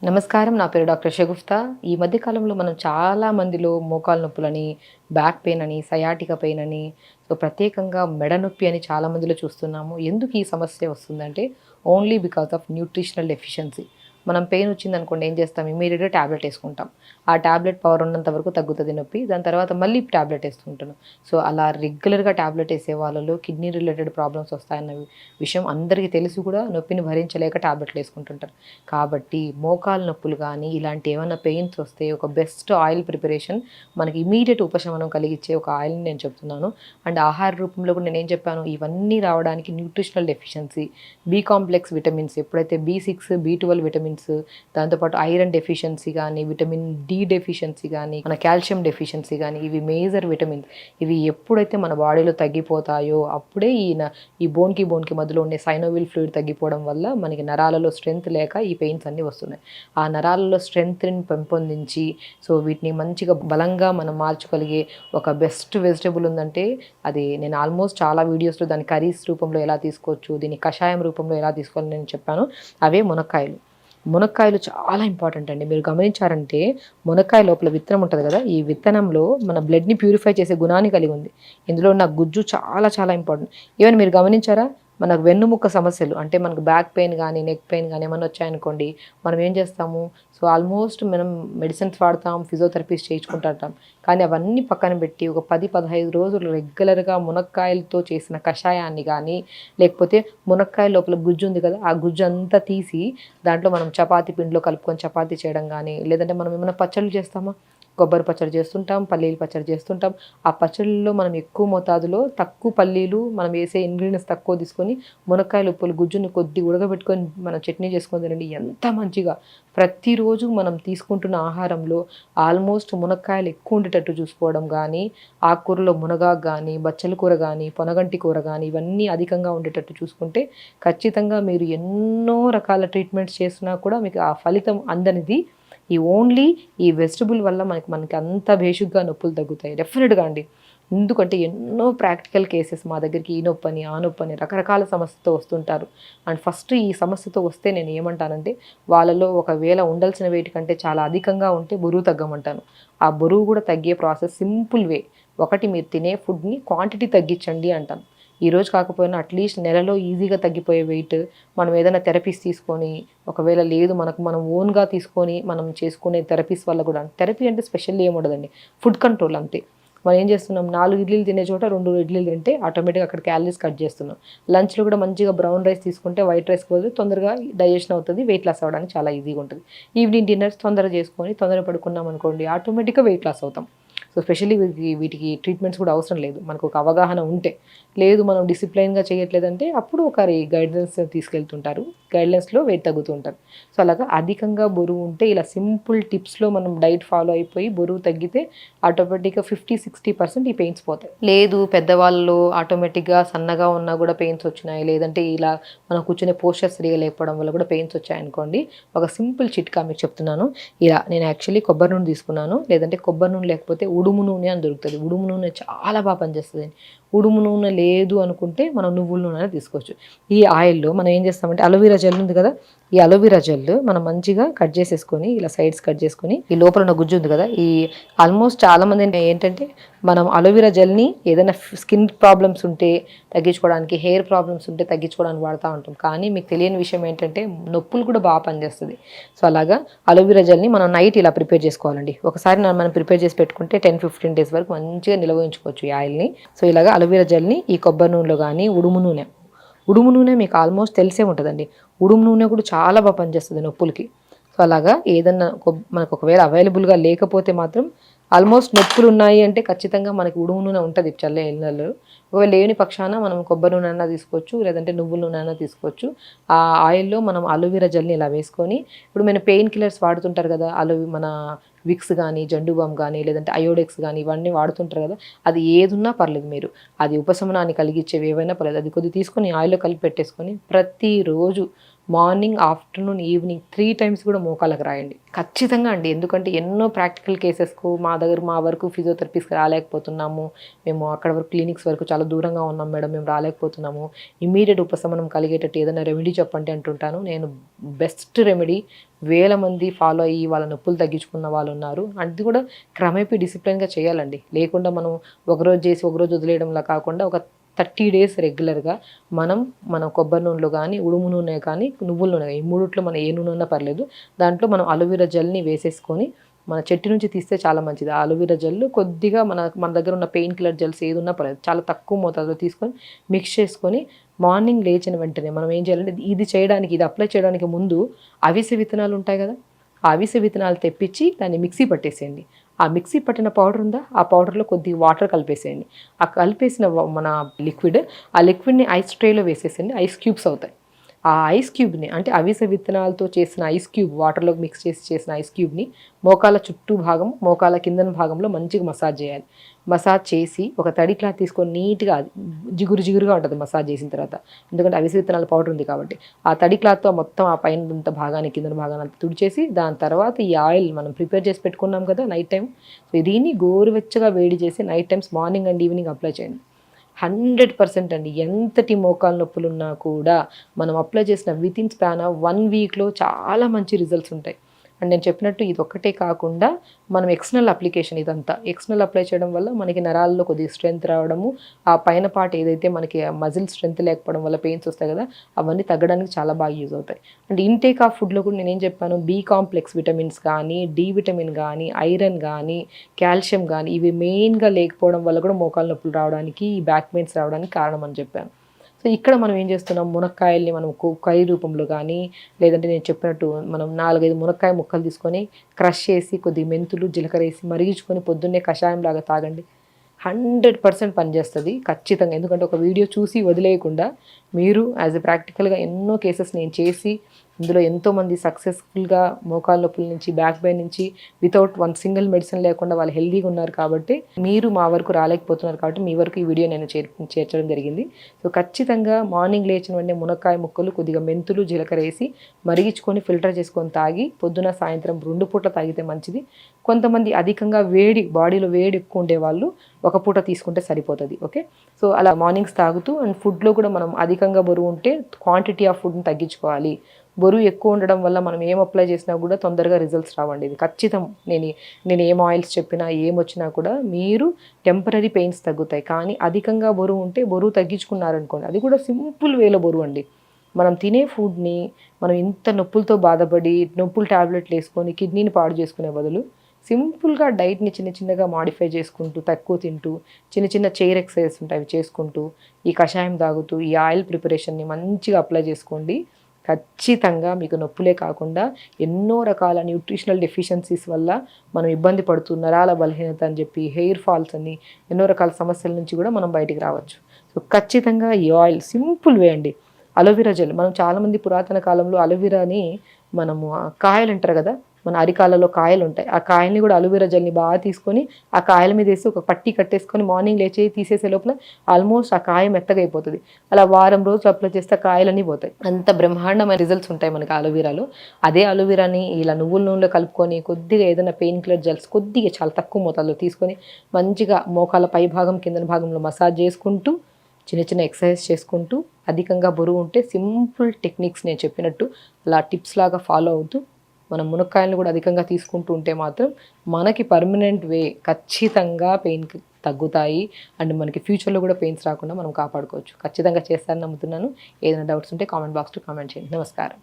నమస్కారం. నా పేరు డాక్టర్ షగుఫ్తా. ఈ మధ్య కాలంలో మనం చాలా మందిలో మోకాలు నొప్పులని, బ్యాక్ పెయిన్ అని, సయాటికా పెయిన్ అని, ప్రత్యేకంగా మెడ నొప్పి అని చాలా మందిలో చూస్తున్నాము. ఎందుకు ఈ సమస్య వస్తుందంటే only because of nutritional deficiency. మనం పెయిన్ వచ్చిందనుకోండి ఏం చేస్తాం? ఇమ్మీడియేట్‌గా టాబ్లెట్ ఏసుకుంటాం. ఆ టాబ్లెట్ పవర్ ఉన్నంత వరకు తగ్గుతది నొప్పి. దాని తర్వాత మళ్ళీ టాబ్లెట్ ఏస్తుంటున్నాం. అలా రెగ్యులర్‌గా టాబ్లెట్ ఏసే వాళ్ళలో కిడ్నీ రిలేటెడ్ ప్రాబ్లమ్స్ వస్తాయన్న విషయం అందరికీ తెలిసి కూడా నొప్పిని భరించలేక టాబ్లెట్లు ఏసుకుంటుంటారు. కాబట్టి మోకాలు నొప్పులు గానీ, ఇలాంటి ఏమన్నా పెయిన్స్ వస్తే ఒక బెస్ట్ ఆయిల్ ప్రిపరేషన్ మనకి ఇమ్మీడియేట్ ఉపశమనం కలిగించే ఒక ఆయిల్‌ని నేను చెప్తున్నాను. అండ్ ఆహార రూపంలో కూడా నేనేం చెప్పాను, ఇవన్నీ రావడానికి nutritional deficiency, B complex vitamins ఎప్పుడైతే బి6, బి12 విటమిన్స్, దాంతోపాటు ఐరన్ డెఫిషియన్సీ గానీ, విటమిన్ డి డెఫిషియన్సీ గానీ, మన కాల్షియం డెఫిషియన్సీ గానీ, ఇవి మేజర్ విటమిన్స్. ఇవి ఎప్పుడైతే మన బాడీలో తగ్గిపోతాయో అప్పుడే ఈ బోన్‌కి మధ్యలో ఉండే సైనోవిల్ ఫ్లూయిడ్ తగ్గిపోవడం వల్ల మనకి నరాలలో స్ట్రెంత్ లేక ఈ పెయిన్స్ అన్నీ వస్తున్నాయి. ఆ నరాలలో స్ట్రెంత్‌ని పెంపొందించి వీటిని మంచిగా బలంగా మనం మార్చగలిగే ఒక బెస్ట్ వెజిటబుల్ ఉందంటే అది నేను ఆల్మోస్ట్ చాలా వీడియోస్‌లో దాన్ని కర్రీస్ రూపంలో ఎలా తీసుకోవచ్చు, దీన్ని కషాయం రూపంలో ఎలా తీసుకోవాలని నేను చెప్పాను. అవే మునక్కాయలు. మునక్కాయలు చాలా ఇంపార్టెంట్ అండి. మీరు గమనించారంటే మునక్కాయ లోపల విత్తనం ఉంటది గదా! ఈ విత్తనంలో మన బ్లడ్‌ని ప్యూరిఫై చేసే గుణాన్ని కలిగి ఉంది. ఇందులో ఉన్న గుజ్జు చాలా చాలా ఇంపార్టెంట్. ఈవెన్ మీరు గమనించారా? మనకు వెన్నుముక్క సమస్యలు అంటే మనకు బ్యాక్ పెయిన్ గానీ, నెక్ పెయిన్ గానీ ఏమన్నా వచ్చాయనుకోండి, మనం ఏం చేస్తాము? ఆల్మోస్ట్ మనం మెడిసిన్స్ వాడతాం, ఫిజియోథెరపీస్ చేయించుకుంటుంటాం. కానీ అవన్నీ పక్కన పెట్టి ఒక 10, 15 రోజులు రెగ్యులర్‌గా మునక్కాయలతో చేసిన కషాయాన్ని గానీ, లేకపోతే మునక్కాయ లోపల గుజ్జు ఉంది కదా! ఆ గుజ్జు అంతా తీసి దాంట్లో మనం చపాతీ పిండిలో కలుపుకొని చపాతీ చేయడం గానీ, లేదంటే మనం ఏమైనా పచ్చళ్ళు చేస్తామా? కొబ్బరి పచ్చడి చేస్తుంటాం, పల్లీల పచ్చడి చేస్తుంటాం. ఆ పచ్చళ్ళలో మనం ఎక్కువ మోతాదులో తక్కువ పల్లీలు, మనం వేసే ఇంగ్రీడియెంట్స్ తక్కువ తీసుకొని, మునక్కాయల ఉప్పులు గుజ్జుని కొద్దిగా ఉడకబెట్టుకొని మనం చట్నీ చేసుకొని తినండి. ఎంత మంచిగా ప్రతిరోజు మనం తీసుకుంటున్న ఆహారంలో ఆల్మోస్ట్ మునక్కాయలు ఎక్కువ ఉండేటట్టు చూసుకోవడం గానీ, ఆకుకూరలో మునగాకు గానీ, బచ్చల కూర గానీ, పొనగంటి కూర గానీ, ఇవన్నీ అధికంగా ఉండేటట్టు చూసుకుంటే ఖచ్చితంగా మీరు ఎన్నో రకాల ట్రీట్మెంట్స్ చేసినా కూడా మీకు ఆ ఫలితం అందనిది ఓన్లీ ఈ వెజిటబుల్ వల్ల మనకి అంత బేషుగ్గా నొప్పులు తగ్గుతాయి. డెఫినిట్‌గా అండి. ఎందుకంటే ఎన్నో ప్రాక్టికల్ కేసెస్ మా దగ్గరికి ఈ నొప్పని, ఆ నొప్పని రకరకాల సమస్యతో వస్తుంటారు. అండ్ ఫస్ట్ ఈ సమస్యతో వస్తే నేను ఏమంటానంటే వాళ్ళలో ఒకవేళ ఉండాల్సిన వెయిట్ కంటే చాలా అధికంగా ఉంటే బరువు తగ్గమంటాను. ఆ బరువు కూడా తగ్గే ప్రాసెస్ సింపుల్ వే. ఒకటి మీరు తినే ఫుడ్‌ని క్వాంటిటీ తగ్గించండి అంటాను. ఈరోజు కాకపోయినా అట్‌లీస్ట్ నెలలో ఈజీగా తగ్గిపోయే వెయిట్ మనం ఏదైనా థెరపీస్ తీసుకొని, ఒకవేళ లేదు మనకు మనం ఓన్‌గా తీసుకొని మనం చేసుకునే థెరపీస్ వల్ల కూడా థెరపీ అంటే స్పెషల్లీ ఏముండదండి. ఫుడ్ కంట్రోల్ అంతే. మనం ఏం చేస్తున్నాం 4 ఇడ్లీలు తినే చోట 2 ఇడ్లీలు తింటే ఆటోమేటిక్‌గా అక్కడ క్యాలరీస్ కట్ చేస్తున్నాం. లంచ్‌లో కూడా మంచిగా బ్రౌన్ రైస్ తీసుకుంటే వైట్ రైస్‌కి బదులు తొందరగా డైజెషన్ అవుతది. వెయిట్ లాస్ అవ్వడానికి చాలా ఈజీగా ఉంటది. ఈవినింగ్ డిన్నర్స్ తొందరగా చేసుకొని తొందరగా పడుకున్నామనుకోండి ఆటోమేటిక్‌గా వెయిట్ లాస్ అవుతాం. స్పెషల్లీ వీటికి ట్రీట్మెంట్స్ కూడా అవసరం లేదు. మనకు ఒక అవగాహన ఉంటే. లేదు మనం డిసిప్లైన్‌గా చేయట్లేదంటే అప్పుడు ఒకరి గైడెన్స్ తీసుకెళ్తుంటారు. గైడ్‌లైన్స్‌లో వెయిట్ తగ్గుతూ ఉంటారు. అలాగా అధికంగా బరువు ఉంటే ఇలా సింపుల్ టిప్స్‌లో మనం డైట్ ఫాలో అయిపోయి బరువు తగ్గితే ఆటోమేటిక్‌గా 50-60% ఈ పెయిన్స్ పోతాయి. లేదు పెద్దవాళ్ళలో ఆటోమేటిక్‌గా సన్నగా ఉన్నా కూడా పెయిన్స్ వచ్చినాయి. లేదంటే ఇలా మనం కూర్చునే పోస్చర్ సరిగ్గా లేకపోవడం వల్ల కూడా పెయిన్స్ వచ్చాయనుకోండి. ఒక సింపుల్ చిట్కా మీకు చెప్తున్నాను. ఇలా నేను యాక్చువల్లీ కొబ్బరి నూనె తీసుకున్నాను. లేదంటే కొబ్బరి నూనె లేకపోతే ఉడుము నూనె అని దొరుకుతది. ఉడుము నూనె చాలా బాగా పనిచేస్తదండి. ఉడుము నూనె లేదు అనుకుంటే మనం నువ్వుల నూనె తీసుకోవచ్చు. ఈ ఆయిల్‌లో మనం ఏం చేస్తామంటే అలోవెరా జెల్ ఉంది కదా! ఈ అలోవెరా జెల్ మనం మంచిగా కట్ చేసేసుకొని ఇలా సైడ్స్ కట్ చేసుకొని ఈ లోపల ఉన్న గుజ్జు ఉంది కదా! ఆల్మోస్ట్ చాలామంది ఏంటంటే మనం అలోవెరా జెల్‌ని ఏదైనా స్కిన్ ప్రాబ్లమ్స్ ఉంటే తగ్గించుకోవడానికి, హెయిర్ ప్రాబ్లమ్స్ ఉంటే తగ్గించుకోవడానికి వాడుతూ ఉంటాం. కానీ మీకు తెలియని విషయం ఏంటంటే నొప్పులు కూడా బాగా పనిచేస్తది. అలాగా అలోవెరా జెల్‌ని మనం నైట్ ఇలా ప్రిపేర్ చేసుకోవాలండి. ఒకసారి మనం ప్రిపేర్ చేసి పెట్టుకుంటే 10-15 డేస్ వరకు మంచిగా నిల్వ ఉంచుకోవచ్చు ఈ ఆయిల్‌ని. ఇలాగా అలోవెరా జెల్‌ని ఈ కొబ్బరి నూనెలో గానీ, ఉడుము నూనె మీకు ఆల్మోస్ట్ తెలిసే ఉంటదండి. ఉడుము నూనె కూడా చాలా బాగా పనిచేస్తది నొప్పులకి. అలాగా ఏదన్నా మనకు ఒకవేళ అవైలబుల్‌గా లేకపోతే మాత్రం ఆల్మోస్ట్ నొప్పులున్నాయి అంటే ఖచ్చితంగా మనకి ఉడుము నూనె ఉంటది చల్లే ఇళ్ళల్లో. ఒకవేళ లేని పక్షాన మనం కొబ్బరి నూనె అన్నా తీసుకోవచ్చు. లేదంటే నువ్వుల నూనె అన్నా తీసుకోవచ్చు. ఆ ఆయిల్‌లో మనం అలోవెరా జెల్‌ని ఇలా వేసుకొని ఇప్పుడు మన పెయిన్ కిల్లర్స్ వాడుతుంటారు కదా! మన విక్స్ గానీ, జండు బామ్ గానీ, లేదంటే అయోడెక్స్ గానీ ఇవన్నీ వాడుతుంటారు కదా! అది ఏదున్నా పర్లేదు మీరు. అది ఉపశమనాన్ని కలిగించేవి ఏవైనా పర్లేదు. అది కొద్దిగా తీసుకొని ఆయిల్‌లో కలిపి పెట్టేసుకొని ప్రతిరోజు మార్నింగ్, ఆఫ్టర్నూన్, ఈవినింగ్ 3 టైమ్స్ కూడా మోకాళ్ళకి రాయండి. ఖచ్చితంగా అండి. ఎందుకంటే ఎన్నో ప్రాక్టికల్ కేసెస్‌కు మా వరకు ఫిజియోథెరపిస్ట్‌కి రాలేకపోతున్నాము. మేము అక్కడ వరకు క్లినిక్స్ వరకు చాలా దూరంగా ఉన్నాం మేడం. మేము రాలేకపోతున్నాము. ఇమ్మీడియేట్ ఉపశమనం కలిగేటట్టు ఏదైనా రెమెడీ చెప్పండి అంటుంటాను. నేను బెస్ట్ రెమెడీ వేల మంది ఫాలో అయ్యి వాళ్ళ నొప్పులు తగ్గించుకున్న వాళ్ళున్నారు. అది కూడా క్రమేపీ డిసిప్లిన్‌గా చేయాలండి. లేకుండా మనం ఒకరోజు చేసి ఒకరోజు వదిలేయడంలా కాకుండా ఒక 30 డేస్ రెగ్యులర్‌గా మనం కొబ్బరి నూనెలో కానీ, ఉడుము నూనె కానీ, నువ్వుల నూనె ఈ మూడిట్లో మనం ఏ నూనె ఉన్నా పర్లేదు. దాంట్లో మనం అలోవెరా జెల్‌ని వేసేసుకొని మన చెట్టు నుంచి తీస్తే చాలా మంచిది. ఆ అలోవెరా జెల్ కొద్దిగా మన దగ్గర ఉన్న పెయిన్ కిల్లర్ జెల్స్ ఏది ఉన్నా పర్లేదు. చాలా తక్కువ మోతాదులో తీసుకొని మిక్స్ చేసుకొని మార్నింగ్ లేచిన వెంటనే మనం ఏం చేయాలంటే ఇది అప్లై చేయడానికి ముందు అవిసె విత్తనాలు ఉంటాయి కదా! ఆ అవిసె విత్తనాలు తెప్పించి దాన్ని మిక్సీ పట్టేసేయండి. ఆ మిక్సీ పట్టిన పౌడర్ ఉందా? ఆ పౌడర్‌లో కొద్దిగా వాటర్ కలిపేసేయండి. ఆ కలిపేసిన మన ఆ లిక్విడ్‌ని ఐస్ ట్రేలో వేసేసేయండి. ఐస్ క్యూబ్స్ అవుతాయి. ఆ ఐస్ క్యూబ్‌ని అంటే అవిసె విత్తనాలతో చేసిన ఐస్ క్యూబ్ వాటర్‌లో మిక్స్ చేసిన ఐస్ క్యూబ్‌ని మోకాళ్ళ చుట్టూ భాగం, మోకాళ్ళ కిందన భాగంలో మంచిగా మసాజ్ చేయాలి. మసాజ్ చేసి ఒక తడి క్లాత్ తీసుకొని నీట్‌గా జిగురుగా ఉంటది మసాజ్ చేసిన తర్వాత. ఎందుకంటే అవిసె విత్తనాల పౌడర్ ఉంది కాబట్టి. ఆ తడి క్లాత్‌తో మొత్తం ఆ పైనంత భాగాన్ని, కిందన భాగాన్ని అంతా తుడిచేసి దాని తర్వాత ఈ ఆయిల్ మనం ప్రిపేర్ చేసి పెట్టుకున్నాం కదా నైట్ టైమ్. సో దీన్ని గోరువెచ్చగా వేడి చేసి night times morning and evening apply చేయండి. 100% అండి. ఎంతటి మోకాలు నొప్పులున్నా కూడా మనం అప్లై చేసిన వితిన్ స్పాన్ ఆఫ్ 1 వీక్‌లో చాలా మంచి రిజల్ట్స్ ఉంటాయి. అండ్ నేను చెప్పినట్టు ఇదొక్కటే కాకుండా మనం ఎక్స్టర్నల్ అప్లికేషన్ ఇదంతా. ఎక్స్టర్నల్ అప్లై చేయడం వల్ల మనకి నరాల్లో కొద్దిగా స్ట్రెంత్ రావడము, ఆ పైన పార్ట్ ఏదైతే మనకి మజిల్ స్ట్రెంత్ లేకపోవడం వల్ల పెయిన్స్ వస్తాయి కదా! అవన్నీ తగ్గడానికి చాలా బాగా యూజ్ అవుతాయి. అండ్ ఇంటేక్ ఆఫ్ ఫుడ్‌లో కూడా నేనేం చెప్పాను, బి కాంప్లెక్స్ విటమిన్స్ కానీ, డి విటమిన్ గానీ, ఐరన్ గానీ, కాల్షియం గానీ ఇవి మెయిన్‌గా లేకపోవడం వల్ల కూడా మోకాలు నొప్పులు రావడానికి, ఈ బ్యాక్ పెయిన్స్ రావడానికి కారణం అని చెప్పాను. సో ఇక్కడ మనం ఏం చేస్తున్నాం, మునక్కాయల్ని మనం కర్రీ రూపంలో కానీ, లేదంటే నేను చెప్పినట్టు మనం 4, 5 మునక్కాయ ముక్కలు తీసుకొని క్రష్ చేసి కొద్దిగా మెంతులు, జీలకర్ర వేసి మరిగించుకొని పొద్దున్నే కషాయంలాగా తాగండి. 100% పనిచేస్తుంది ఖచ్చితంగా. ఎందుకంటే ఒక వీడియో చూసి వదిలేయకుండా మీరు యాజ్ ఎ ప్రాక్టికల్‌గా ఎన్నో కేసెస్ నేను చేసి ఇందులో ఎంతోమంది సక్సెస్ఫుల్‌గా మోకాళ్ళ నొప్పుల నుంచి, బ్యాక్ పెయిన్ నుంచి వితౌట్ వన్ సింగిల్ మెడిసిన్ లేకుండా వాళ్ళు హెల్తీగా ఉన్నారు కాబట్టి, మీరు మా వరకు రాలేకపోతున్నారు కాబట్టి మీ వరకు ఈ వీడియో నేను చేర్చడం జరిగింది. సో ఖచ్చితంగా మార్నింగ్ లేచిన వెంటనే మునక్కాయ ముక్కలు, కొద్దిగా మెంతులు, జీలకర్ర వేసి మరిగించుకొని ఫిల్టర్ చేసుకొని తాగి పొద్దున, సాయంత్రం 2 పూట్ల తాగితే మంచిది. కొంతమంది అధికంగా బాడీలో వేడి ఎక్కువ ఉండేవాళ్ళు ఒక పూట తీసుకుంటే సరిపోతుంది. ఓకే. సో అలా మార్నింగ్స్ తాగుతూ అండ్ ఫుడ్లో కూడా మనం అధికంగా బరువు ఉంటే క్వాంటిటీ ఆఫ్ ఫుడ్ని తగ్గించుకోవాలి. బరువు ఎక్కువ ఉండడం వల్ల మనం ఏం అప్లై చేసినా కూడా తొందరగా రిజల్ట్స్ రావండి. ఇది ఖచ్చితం. నేను ఏం ఆయిల్స్ చెప్పినా ఏమొచ్చినా కూడా మీరు టెంపరరీ పెయిన్స్ తగ్గుతాయి. కానీ అధికంగా బరువు ఉంటే బరువు తగ్గించుకున్నారనుకోండి, అది కూడా సింపుల్ వేలో బరువు అండి. మనం తినే ఫుడ్ని మనం ఇంత నొప్పులతో బాధపడి నొప్పులు టాబ్లెట్లు వేసుకొని కిడ్నీని పాడు చేసుకునే బదులు సింపుల్గా డైట్ని చిన్నగా మాడిఫై చేసుకుంటూ, తక్కువ తింటూ, చిన్న చైర్ ఎక్సర్సైజెస్ ఉంటాయి అవి చేసుకుంటూ, ఈ కషాయం తాగుతూ, ఈ ఆయిల్ ప్రిపరేషన్ని మంచిగా అప్లై చేసుకోండి. ఖచ్చితంగా మీకు నొప్పులే కాకుండా ఎన్నో రకాల న్యూట్రిషనల్ డెఫిషియన్సీస్ వల్ల మనం ఇబ్బంది పడుతూ నరాల బలహీనత అని చెప్పి, హెయిర్ ఫాల్స్ అని ఎన్నో రకాల సమస్యల నుంచి కూడా మనం బయటికి రావచ్చు. సో ఖచ్చితంగా ఈ ఆయిల్ సింపుల్ వే అండి. అలోవెరా జెల్ మనం చాలామంది పురాతన కాలంలో అలోవెరాని మనము కాయలు అంటారు కదా, మన అరికాలలో కాయలు ఉంటాయి. ఆ కాయల్ని కూడా అలోవెరా జెల్ని బాగా తీసుకొని ఆ కాయల మీద వేసి ఒక పట్టీ కట్టేసుకొని మార్నింగ్ లేచి తీసేసే లోపల ఆల్మోస్ట్ ఆ కాయ మెత్తగా అయిపోతుంది. అలా వారం రోజులు అప్లై చేస్తే కాయలన్నీ పోతాయి. అంత బ్రహ్మాండమైన రిజల్ట్స్ ఉంటాయి మనకి అలోవెరాలో. అదే అలోవెరాని ఇలా నువ్వుల నూనెలో కలుపుకొని కొద్దిగా ఏదైనా పెయిన్ కిల్లర్ జెల్స్ కొద్దిగా చాలా తక్కువ మోతాదులో తీసుకొని మంచిగా మోకాల పై భాగం, కింద భాగంలో మసాజ్ చేసుకుంటూ చిన్న ఎక్సర్సైజ్ చేసుకుంటూ అధికంగా బరువు ఉంటే సింపుల్ టెక్నిక్స్ నేను చెప్పినట్టు అలా టిప్స్ లాగా ఫాలో అవుతూ మనం మునక్కాయలను కూడా అధికంగా తీసుకుంటూ ఉంటే మాత్రం మనకి పర్మనెంట్ వే ఖచ్చితంగా పెయిన్ తగ్గుతాయి. అండ్ మనకి ఫ్యూచర్లో కూడా పెయిన్స్ రాకుండా మనం కాపాడుకోవచ్చు. ఖచ్చితంగా చేస్తారని నమ్ముతున్నాను. ఏదైనా డౌట్స్ ఉంటే కామెంట్ బాక్స్లో కామెంట్ చేయండి. నమస్కారం.